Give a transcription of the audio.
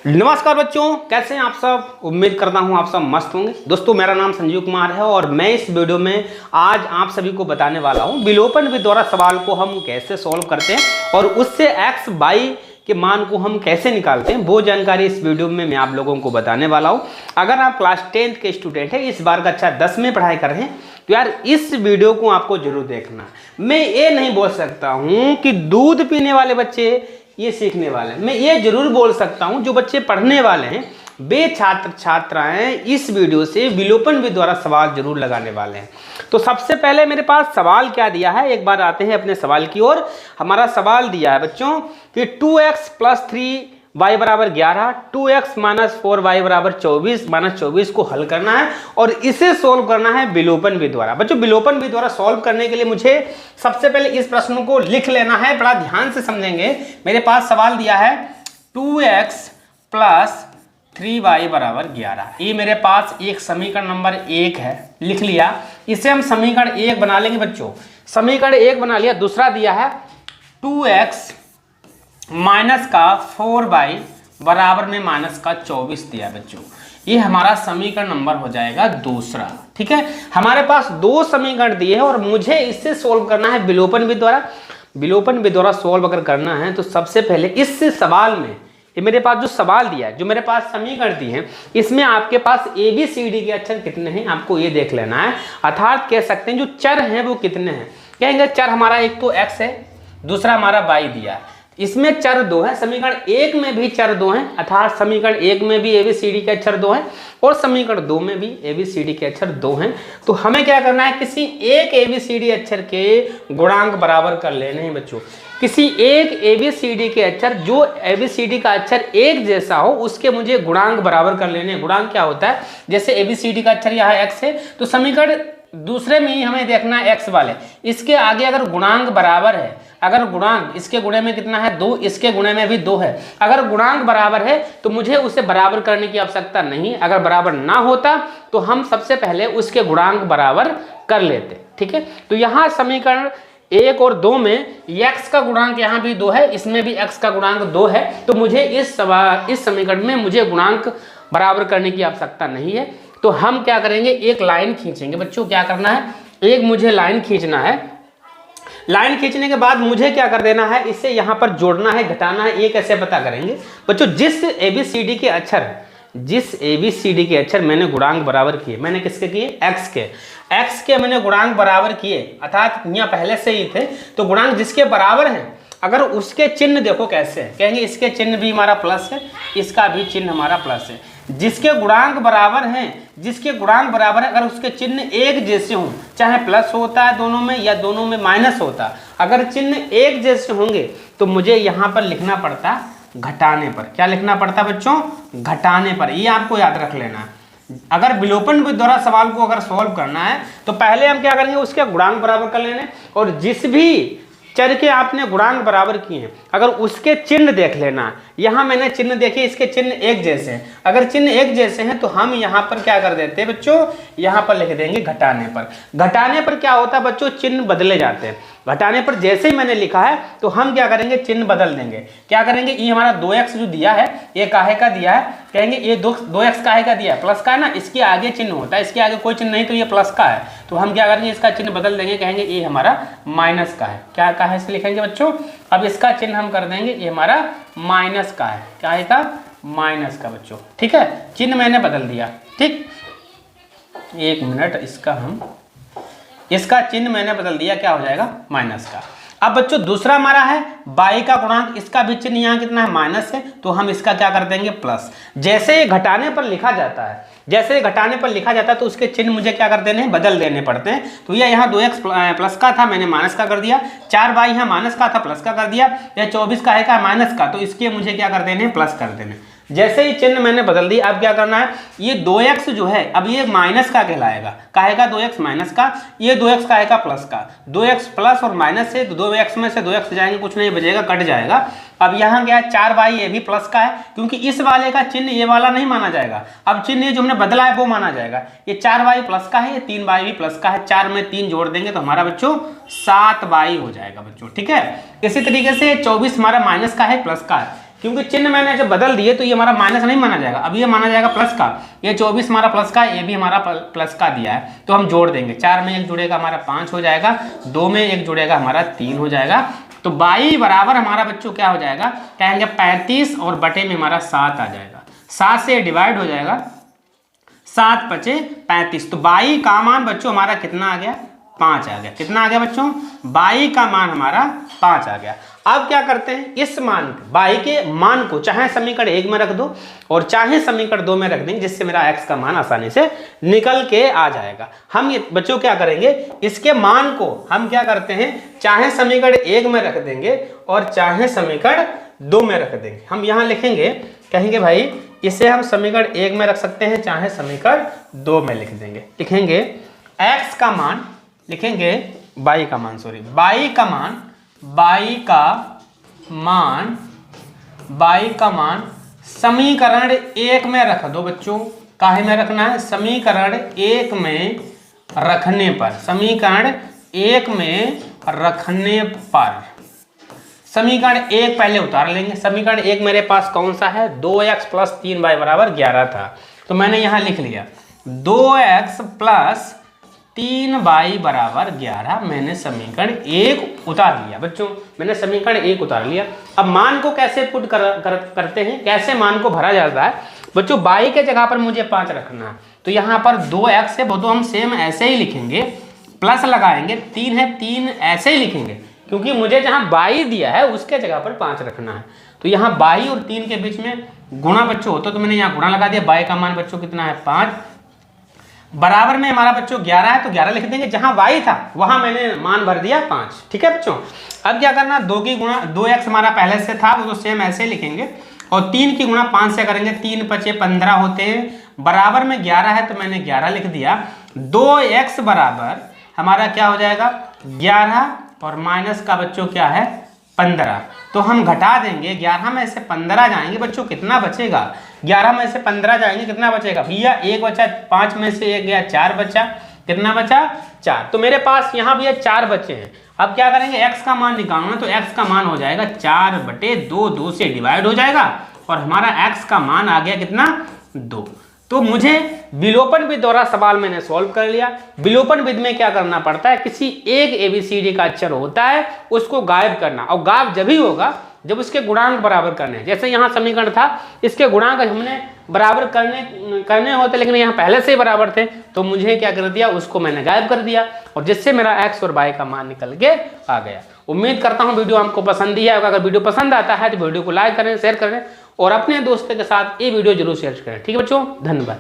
नमस्कार बच्चों, कैसे हैं आप सब। उम्मीद करता हूं आप सब मस्त होंगे। दोस्तों, मेरा नाम संजीव कुमार है और मैं इस वीडियो में आज आप सभी को बताने वाला हूं विलोपन विधि द्वारा सवाल को हम कैसे सॉल्व करते हैं और उससे एक्स वाई के मान को हम कैसे निकालते हैं, वो जानकारी इस वीडियो में मैं आप लोगों को बताने वाला हूं। अगर आप क्लास 10th के स्टूडेंट हैं, इस बार कक्षा 10 में पढ़ाई कर रहे हैं, तो यार इस वीडियो को आपको जरूर देखना। मैं ये नहीं बोल सकता हूँ कि दूध पीने वाले बच्चे ये सीखने वाले हैं। मैं ये जरूर बोल सकता हूं जो बच्चे पढ़ने वाले हैं वे छात्र छात्राएं इस वीडियो से विलोपन विधि द्वारा सवाल जरूर लगाने वाले हैं। तो सबसे पहले मेरे पास सवाल क्या दिया है, एक बार आते हैं अपने सवाल की ओर। हमारा सवाल दिया है बच्चों कि 2x + 3y = 11, 2x - 4y = 24, -24 को हल करना है और इसे सोल्व करना है विलोपन विधि द्वारा। बच्चों, विलोपन विधि द्वारा सोल्व करने के लिए मुझे सबसे पहले इस प्रश्न को लिख लेना है, बड़ा ध्यान से समझेंगे। मेरे पास सवाल दिया है 2x + 3y = 11। ये मेरे पास एक समीकरण नंबर 1 है, लिख लिया। इसे हम समीकरण 1 बना लेंगे बच्चों। समीकरण 1 बना लिया। दूसरा दिया है 2x - 4y - 24 दिया बच्चों। ये हमारा समीकरण नंबर हो जाएगा दूसरा। ठीक है, हमारे पास दो समीकरण दिए हैं और मुझे इससे सोल्व करना है विलोपन विधि द्वारा। विलोपन विधि द्वारा सोल्व अगर करना है तो सबसे पहले इस सवाल में, ये मेरे पास जो सवाल दिया है, जो मेरे पास समीकरण दिए हैं, इसमें आपके पास ABCD के अक्षर कितने हैं आपको ये देख लेना है। अर्थात कह सकते हैं जो चर हैं वो कितने हैं। कहेंगे चर हमारा एक तो x है, दूसरा हमारा y दिया है। इसमें चर 2 है, समीकरण 1 में भी चर 2 हैं, अर्थात समीकरण 1 में भी ABCD के अक्षर 2 हैं और समीकरण 2 में भी ABCD के अक्षर 2 हैं। तो हमें क्या करना है, किसी एक ABCD अक्षर के गुणांक बराबर कर लेने हैं बच्चों। किसी एक ABCD के अक्षर, जो ABCD का अक्षर एक जैसा हो, उसके मुझे गुणांक बराबर कर लेने हैं। गुणांक क्या होता है, जैसे ABCD का अक्षर यहाँ x है तो समीकरण दूसरे में ही हमें देखना है x वाले, इसके आगे अगर गुणांक बराबर है, अगर गुणांक इसके गुणे में कितना है 2, इसके गुणे में भी 2 है, अगर गुणांक बराबर है तो मुझे उसे बराबर करने की आवश्यकता नहीं। अगर बराबर ना होता तो हम सबसे पहले उसके गुणांक बराबर कर लेते। ठीक है, तो यहाँ समीकरण 1 और 2 में x का गुणांक यहाँ भी 2 है, इसमें भी x का गुणांक 2 है, तो मुझे इस समीकरण में मुझे गुणांक बराबर करने की आवश्यकता नहीं है। तो हम क्या करेंगे, एक लाइन खींचेंगे बच्चों। क्या करना है, एक मुझे लाइन खींचना है। लाइन खींचने के बाद मुझे क्या कर देना है, इसे यहाँ पर जोड़ना है, घटाना है। ये कैसे पता करेंगे बच्चों, जिस ABCD के अक्षर मैंने गुणांक बराबर किए, मैंने किसके किए, x के मैंने गुणांक बराबर किए, अर्थात यहाँ पहले से ही थे, तो गुणांक जिसके बराबर हैं अगर उसके चिन्ह देखो कैसे है, कहेंगे इसके चिन्ह भी हमारा प्लस है, इसका भी चिन्ह हमारा प्लस है। जिसके गुणांक बराबर हैं, जिसके गुणांक बराबर है, अगर उसके चिन्ह एक जैसे हों, चाहे प्लस होता है दोनों में या दोनों में माइनस होता, अगर चिन्ह एक जैसे होंगे तो मुझे यहाँ पर लिखना पड़ता घटाने पर। क्या लिखना पड़ता बच्चों, घटाने पर। ये आपको याद रख लेना है। अगर विलोपन विधि द्वारा सवाल को अगर सॉल्व करना है तो पहले हम क्या करेंगे, उसके गुणांक बराबर कर लेने और जिस भी चर के आपने गुणांक बराबर किए हैं अगर उसके चिन्ह देख लेना। यहाँ मैंने चिन्ह देखे, इसके चिन्ह एक जैसे हैं। अगर चिन्ह एक जैसे हैं तो हम यहाँ पर क्या कर देते हैं बच्चों, यहाँ पर लिख देंगे घटाने पर। घटाने पर क्या होता है बच्चों, चिन्ह बदले जाते हैं। घटाने पर जैसे ही मैंने लिखा है तो हम क्या करेंगे, चिन्ह बदल देंगे। क्या करेंगे, ये हमारा 2x जो दिया है ये काहे का दिया है, कहेंगे ये 2x काहे का दिया है, प्लस का है ना, इसके आगे चिन्ह होता है, इसके आगे कोई चिन्ह नहीं तो ये प्लस का है। तो हम क्या करेंगे, इसका चिन्ह बदल देंगे, कहेंगे ये हमारा माइनस का है। क्या का है इसे लिखेंगे बच्चों, अब इसका चिन्ह हम कर देंगे ये हमारा माइनस का है। क्या है का, माइनस का बच्चों। ठीक है, चिन्ह मैंने बदल दिया। ठीक, एक मिनट, इसका चिन्ह मैंने बदल दिया, क्या हो जाएगा, माइनस का। अब बच्चों दूसरा हमारा है y का गुणांक, इसका भी चिन्ह यहाँ कितना है, माइनस है, तो हम इसका क्या कर देंगे, प्लस। जैसे ये घटाने पर लिखा जाता है, जैसे घटाने पर लिखा जाता है तो उसके चिन्ह मुझे क्या कर देने हैं, बदल देने पड़ते हैं। तो यह यहाँ 2x प्लस का था, मैंने माइनस का कर दिया। 4y यहाँ माइनस का था, प्लस का कर दिया। यह 24 का है माइनस का, तो इसके मुझे क्या कर देने हैं, प्लस कर देने। जैसे ही चिन्ह मैंने बदल दिया, अब क्या करना है, ये 2x जो है अब ये माइनस का कहलाएगा। काहेगा 2x माइनस का, ये 2x काहेगा प्लस का। 2x प्लस और माइनस से 2x में से 2x जाएंगे, कुछ नहीं बचेगा, कट जाएगा। अब यहाँ क्या है, 4y ये भी प्लस का है, क्योंकि इस वाले का चिन्ह ये वाला नहीं माना जाएगा। अब चिन्ह ये जो हमने बदला है वो माना जाएगा। ये 4y प्लस का है, ये 3y भी प्लस का है। 4 में 3 जोड़ देंगे तो हमारा बच्चों 7y हो जाएगा बच्चों। ठीक है, इसी तरीके से 24 हमारा माइनस का है, प्लस का है। क्योंकि चिन्ह मैंने जब बदल दिए तो ये हमारा माइनस नहीं माना जाएगा, अब ये माना जाएगा प्लस का। ये 24 हमारा प्लस का, ये भी हमारा प्लस का दिया है, तो हम जोड़ देंगे। 4 में 1 जुड़ेगा हमारा 5 हो जाएगा, 2 में 1 जुड़ेगा हमारा 3 हो जाएगा। तो बाई बराबर हमारा बच्चों क्या हो जाएगा, कहेंगे 35 और बटे में हमारा 7 आ जाएगा। 7 से डिवाइड हो जाएगा, 7 पचे 35। तो बाई का मान बच्चों हमारा कितना आ गया, 5 आ गया। कितना आ गया बच्चों, बाई का मान हमारा 5 आ गया। अब क्या करते हैं, इस मान बाई के मान को चाहे समीकरण 1 में रख दो और चाहे समीकरण 2 में रख देंगे, जिससे मेरा x का मान आसानी से निकल के आ जाएगा। हम ये बच्चों क्या करेंगे, इसके मान को हम क्या करते हैं, चाहे समीकरण 1 में रख देंगे और चाहे समीकरण 2 में रख देंगे। हम यहाँ लिखेंगे, कहेंगे भाई इसे हम समीकरण 1 में रख सकते हैं, चाहे समीकरण 2 में लिख देंगे। लिखेंगे x का मान, लिखेंगे बाई का मान, सॉरी बाई का मान, बाई का मान समीकरण 1 में रख दो बच्चों। काहे में रखना है, समीकरण 1 में रखने पर, समीकरण 1 में रखने पर। समीकरण 1 पहले उतार लेंगे। समीकरण 1 मेरे पास कौन सा है, 2x प्लस 3y बराबर 11 था, तो मैंने यहाँ लिख लिया 2x प्लस 3y बराबर 11। मैंने समीकरण 1 उतार लिया बच्चों, मैंने समीकरण 1 उतार लिया। अब मान को कैसे पुट करते हैं, कैसे मान को भरा जाता है बच्चों, y के जगह पर मुझे 5 रखना है, तो यहाँ पर 2x है वो तो हम सेम ऐसे ही लिखेंगे, प्लस लगाएंगे, 3 है 3 ऐसे ही लिखेंगे, क्योंकि मुझे जहाँ y दिया है उसके जगह पर 5 रखना है। तो यहाँ y और 3 के बीच में गुणा बच्चों होता, तो मैंने यहाँ गुणा लगा दिया। y का मान बच्चों कितना है, 5, बराबर में हमारा बच्चों 11 है, तो 11 लिख देंगे। जहां y था वहां मैंने मान भर दिया 5। ठीक है बच्चों, अब क्या करना, 2 की गुणा, 2x हमारा पहले से था वो तो सेम ऐसे लिखेंगे, और 3 की गुणा 5 से करेंगे, 3 पचे 15 होते हैं, बराबर में 11 है तो मैंने 11 लिख दिया। 2x बराबर हमारा क्या हो जाएगा, 11 और माइनस का बच्चों क्या है, 15। तो हम घटा देंगे, 11 में से 15 जाएंगे बच्चों, कितना बचेगा, 11 में से 15 जाएंगे, कितना बचेगा भैया, 1 बचा, 5 में से 1 गया, 4 बचा, कितना बचा, 4। तो मेरे पास यहाँ भैया 4 बचे हैं। अब क्या करेंगे, x का मान निकालना, तो x का मान हो जाएगा 4/2, 2 से डिवाइड हो जाएगा, और हमारा x का मान आ गया कितना, 2। तो मुझे विलोपन विधि द्वारा सवाल मैंने सॉल्व कर लिया। विलोपन विधि में क्या करना पड़ता है, किसी एक ABCD का अक्षर होता है उसको गायब करना, और गायब जब ही होगा जब उसके गुणांक बराबर करने हैं। जैसे यहाँ समीकरण था, इसके गुणांक हमने बराबर करने होते, लेकिन यहाँ पहले से ही बराबर थे, तो मुझे क्या कर दिया, उसको मैंने गायब कर दिया, और जिससे मेरा x और y का मान निकल के आ गया। उम्मीद करता हूँ वीडियो आपको पसंद ही आएगा। अगर वीडियो पसंद आता है तो वीडियो को लाइक करें, शेयर करें, और अपने दोस्तों के साथ ये वीडियो जरूर शेयर करें। ठीक है बच्चों, धन्यवाद।